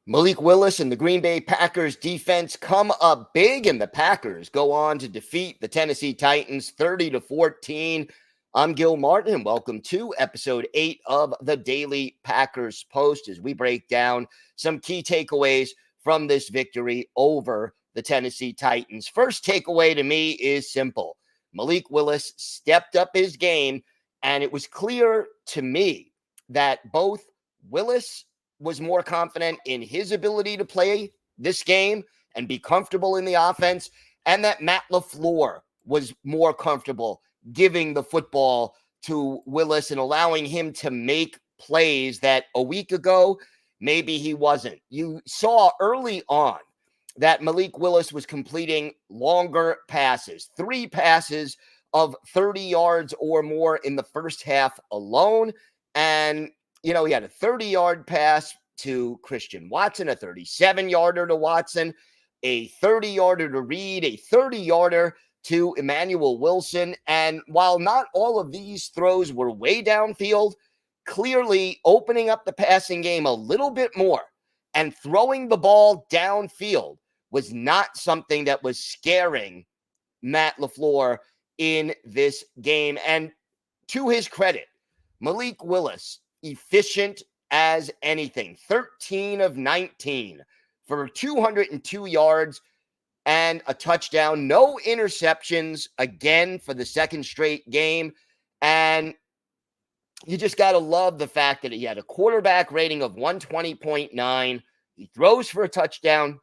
Malik Willis and the Green Bay Packers defense come up big, and the Packers go on to defeat the Tennessee Titans 30-14. I'm Gil Martin, and welcome to episode 8 of the Daily Packers Post as we break down some key takeaways from this victory over the Tennessee Titans. First takeaway to me is simple. Malik Willis stepped up his game, and it was clear to me that both Willis was more confident in his ability to play this game and be comfortable in the offense, and that Matt LaFleur was more comfortable giving the football to Willis and allowing him to make plays that a week ago maybe he wasn't. You saw early on that Malik Willis was completing longer passes, 3 passes of 30 yards or more in the first half alone. And he had a 30-yard pass to Christian Watson, a 37-yarder to Watson, a 30-yarder to Reed, a 30-yarder to Emmanuel Wilson. And while not all of these throws were way downfield, clearly opening up the passing game a little bit more and throwing the ball downfield was not something that was scaring Matt LaFleur in this game. And to his credit, Malik Willis, efficient as anything, 13 of 19 for 202 yards and a touchdown, no interceptions again for the second straight game. And you just got to love the fact that he had a quarterback rating of 120.9. He throws for a touchdown,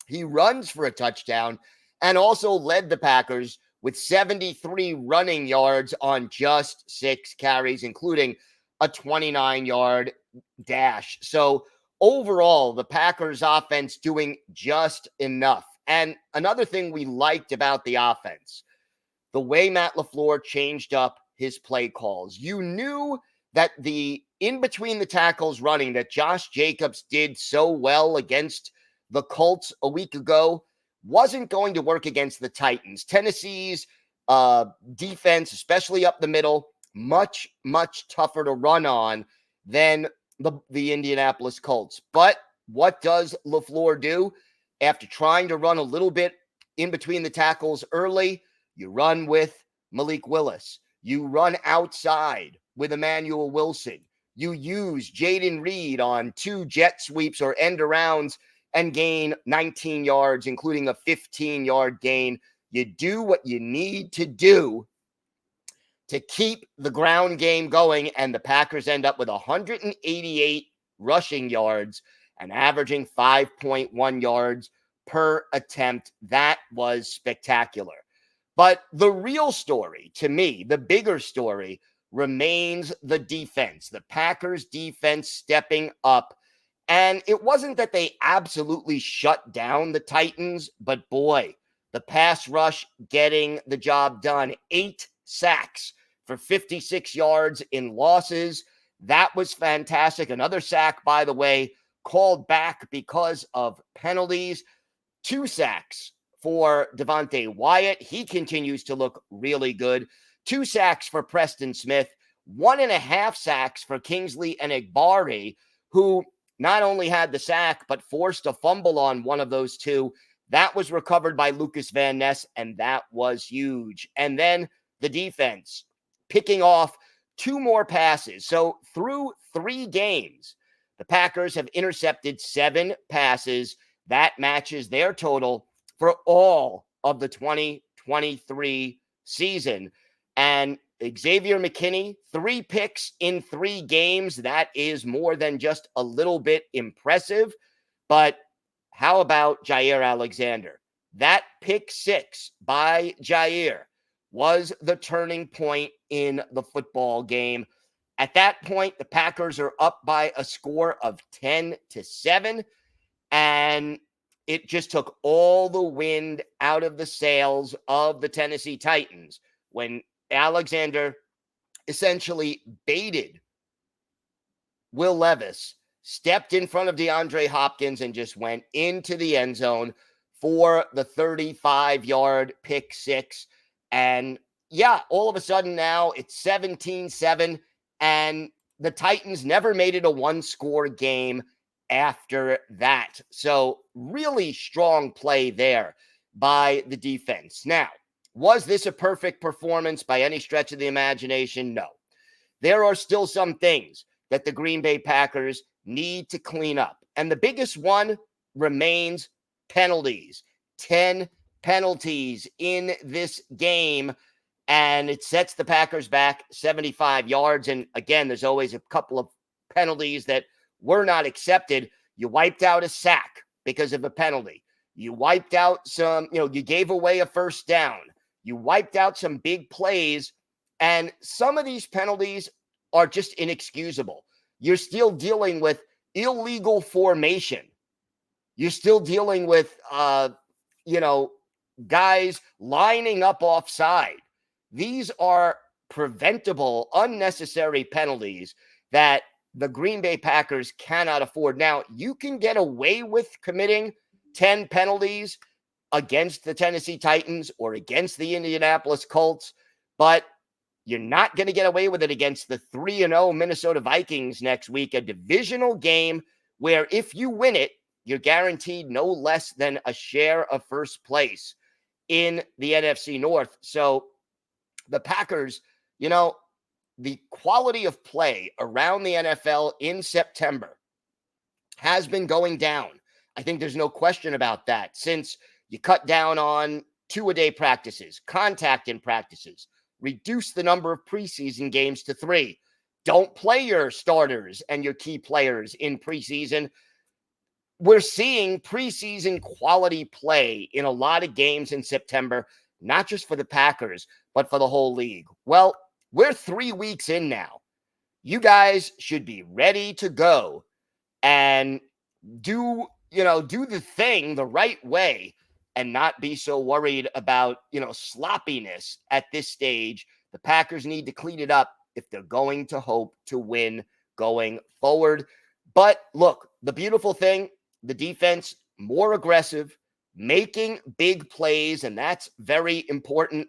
he runs for a touchdown, and also led the Packers with 73 running yards on just 6 carries, including a 29-yard dash. So overall, the Packers offense doing just enough. And another thing we liked about the offense, the way Matt LaFleur changed up his play calls. You knew that the in between the tackles running that Josh Jacobs did so well against the Colts a week ago wasn't going to work against the Titans. Tennessee's defense, especially up the middle, much, much tougher to run on than the Indianapolis Colts. But what does LaFleur do? After trying to run a little bit in between the tackles early, you run with Malik Willis. You run outside with Emmanuel Wilson. You use Jaden Reed on 2 jet sweeps or end arounds and gain 19 yards, including a 15-yard gain. You do what you need to do to keep the ground game going, and the Packers end up with 188 rushing yards and averaging 5.1 yards per attempt. That was spectacular. But the real story, to me, the bigger story, remains the defense. The Packers defense stepping up. And it wasn't that they absolutely shut down the Titans, but boy, the pass rush getting the job done. 8 sacks for 56 yards in losses. That was fantastic. Another sack, by the way, called back because of penalties. 2 sacks for Devontae Wyatt. He continues to look really good. 2 sacks for Preston Smith. 1.5 sacks for Kingsley Enagbare, who not only had the sack, but forced a fumble on one of those 2. That was recovered by Lucas Van Ness, and that was huge. And then the defense picking off 2 more passes. So through 3 games, the Packers have intercepted 7 passes. That matches their total for all of the 2023 season. And Xavier McKinney, 3 picks in 3 games. That is more than just a little bit impressive. But how about Jaire Alexander? That pick 6 by Jaire was the turning point in the football game. At that point, the Packers are up by a score of 10-7. And it just took all the wind out of the sails of the Tennessee Titans when Alexander essentially baited Will Levis, stepped in front of DeAndre Hopkins, and just went into the end zone for the 35-yard pick 6. And yeah, all of a sudden now it's 17-7, and the Titans never made it a 1-score game after that. So really strong play there by the defense. Now, was this a perfect performance by any stretch of the imagination? No. There are still some things that the Green Bay Packers need to clean up. And the biggest one remains penalties. 10 penalties in this game, and it sets the Packers back 75 yards. And again, there's always a couple of penalties that were not accepted. You wiped out a sack because of a penalty. You wiped out some, you gave away a first down. You wiped out some big plays, and some of these penalties are just inexcusable. You're still dealing with illegal formation. You're still dealing with, guys lining up offside. These are preventable, unnecessary penalties that the Green Bay Packers cannot afford. Now, you can get away with committing 10 penalties against the Tennessee Titans or against the Indianapolis Colts, but you're not going to get away with it against the 3-0 Minnesota Vikings next week, a divisional game where if you win it, you're guaranteed no less than a share of first place in the NFC North. So the Packers, the quality of play around the NFL in September has been going down. I think there's no question about that since you cut down on 2-a-day practices, contact in practices, reduce the number of preseason games to 3. Don't play your starters and your key players in preseason. We're seeing preseason quality play in a lot of games in September, not just for the Packers, but for the whole league. Well, we're 3 weeks in now. You guys should be ready to go and do the thing the right way and not be so worried about, sloppiness at this stage. The Packers need to clean it up if they're going to hope to win going forward. But look, the beautiful thing, the defense more aggressive, making big plays, and that's very important.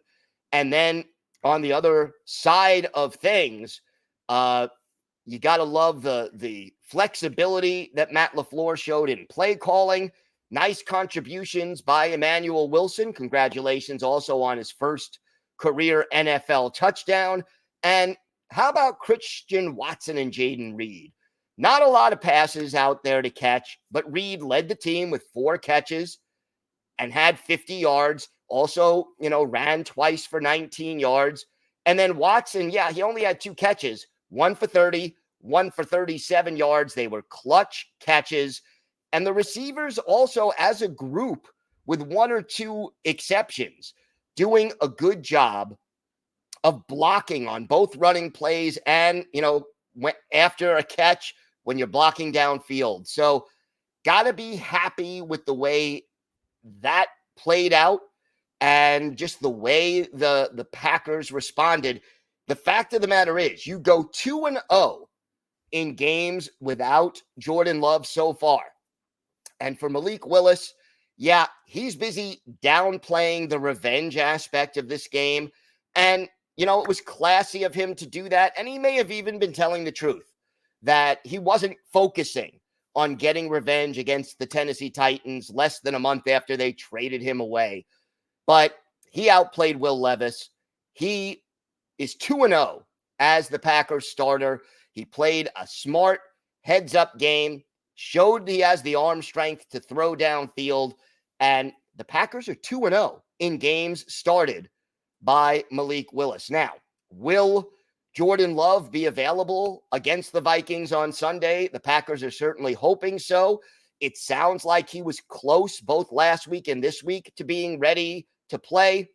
And then on the other side of things, you got to love the flexibility that Matt LaFleur showed in play calling. Nice contributions by Emmanuel Wilson. Congratulations also on his first career NFL touchdown. And how about Christian Watson and Jaden Reed? Not a lot of passes out there to catch, but Reed led the team with 4 catches and had 50 yards. Also, ran twice for 19 yards. And then Watson, he only had 2 catches, 1 for 30, 1 for 37 yards. They were clutch catches. And the receivers also, as a group, with 1 or 2 exceptions, doing a good job of blocking on both running plays and, after a catch when you're blocking downfield. So got to be happy with the way that played out and just the way the Packers responded. The fact of the matter is you go 2-0 in games without Jordan Love so far. And for Malik Willis, he's busy downplaying the revenge aspect of this game. And, it was classy of him to do that. And he may have even been telling the truth that he wasn't focusing on getting revenge against the Tennessee Titans less than a month after they traded him away. But he outplayed Will Levis. He is 2-0 as the Packers starter. He played a smart heads-up game, showed he has the arm strength to throw downfield, and the Packers are 2-0 in games started by Malik Willis. Now, will Jordan Love be available against the Vikings on Sunday? The Packers are certainly hoping so. It sounds like he was close both last week and this week to being ready to play.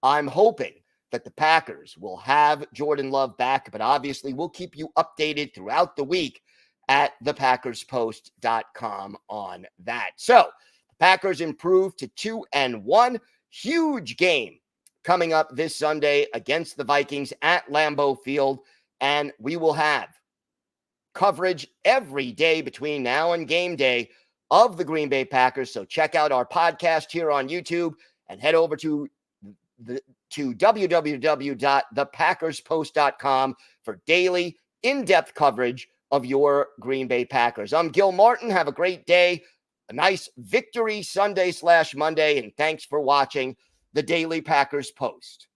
I'm hoping that the Packers will have Jordan Love back, but obviously we'll keep you updated throughout the week at thepackerspost.com on that. So the Packers improved to 2-1. Huge game coming up this Sunday against the Vikings at Lambeau Field. And we will have coverage every day between now and game day of the Green Bay Packers. So check out our podcast here on YouTube and head over to www.thepackerspost.com for daily in-depth coverage of your Green Bay Packers. I'm Gil Martin. Have a great day. A nice victory Sunday/Monday. And thanks for watching the Daily Packers Post.